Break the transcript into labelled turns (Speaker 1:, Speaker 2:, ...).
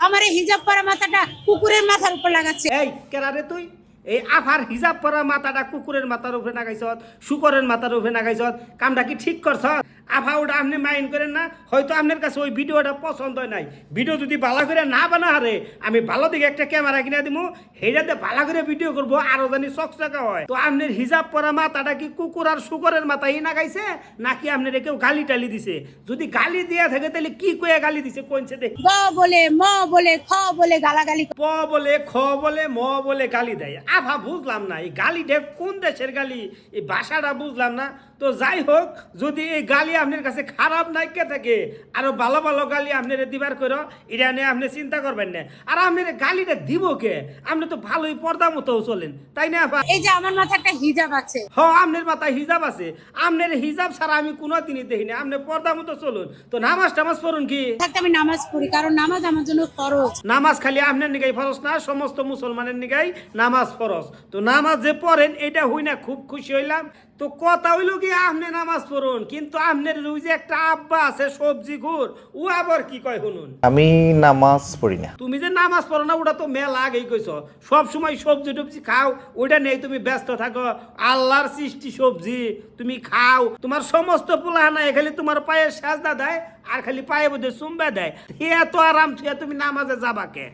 Speaker 1: আমার এই হিজাব পরা মাথাটা কুকুরের মাথার উপর লাগাচ্ছে।
Speaker 2: এই কেরারে তুই এই আফার হিজাব পরা মাথাটা কুকুরের মাথার উপরে নাগাইছত, শুকরের মাথার উপরে নাগাইছত, কামটা কি ঠিক করছ? আফা ওটা আপনি মাইন্ড করেন না, হয়তো আপনার কাছে ওই ভিডিওটা পছন্দ হয় নাই। ভিডিও যদি ভালো করে না বানা হারে আমি ভালো দিকে একটা ক্যামেরা কিনে দিব, সেইটাতে ভালো করে ভিডিও করবো, আরো জানি চকচকা হয়। তো আপনার হিজাব পরা মাথাটা কি কুকুর আর শুকরের মাথায় নাগাইছে, নাকি আপনার কেউ গালি টালি দিছে? যদি গালি দিয়া থাকে তাহলে কি কয়ে গালি দিছে কোনছে দেখ।
Speaker 1: গ বলে ম বলে খ বলে গালাগালি
Speaker 2: প বলে খ বলে ম বলে গালি দেয়। আভা বুঝলাম না এই গালিটা কোন দেশের গালি, এই ভাষাটা বুঝলাম না। তো যাই হোক, যদি এই গালি আপনার কাছে খারাপ নাইকে থাকে, আরো ভালো ভালো গালি আপনার দিবার করো, এটা নিয়ে আপনি চিন্তা করবেন না। আর আপনার গালিটা দিব কে? আপনি তো ভালোই পর্দা মতো চলেন, তাই না আপা?
Speaker 1: এই যে আমার মাথায় একটা হিজাব আছে।
Speaker 2: হ, আপনার মাথায় হিজাব আছে। আপনার হিজাব ছাড়া আমি কোনোদিনই দেখিনি। আপনি পর্দা মতো চলুন। তো নামাজ টামাজ পড়ুন কি?
Speaker 1: থাকতে আমি নামাজ পড়ি, কারণ নামাজ আমার জন্য ফরজ।
Speaker 2: নামাজ খালি আপনার নিগাই ফরজ না, সমস্ত মুসলমানের নিগাই নামাজ ফরজ। তো নামাজ যে পড়েন এটা হই না, খুব খুশি হইলাম। তো কথা হইল কি, আপনি নামাজ পড়ুন, কিন্তু আপনার ওই যে একটা আব্বা আছে সবজি ঘুর, ও আবার কি কয় শুনুন।
Speaker 3: আমি নামাজ পড়ি না।
Speaker 2: তুমি যে নামাজ পড়ো না ওটা তো মেলা আগেই কইছ। সব সময় সবজি টবজি খাও, ওইটা নেই তুমি ব্যস্ত থাকো। আল্লাহর সৃষ্টি সবজি তুমি খাও, তোমার সমস্ত পোলাহানা খালি তোমার পায়ে সাজদা দেয় আর খালি পায়ে বোধে চুম্বা দেয়। এত আরাম থুয়া তুমি নামাজে যাবা কে?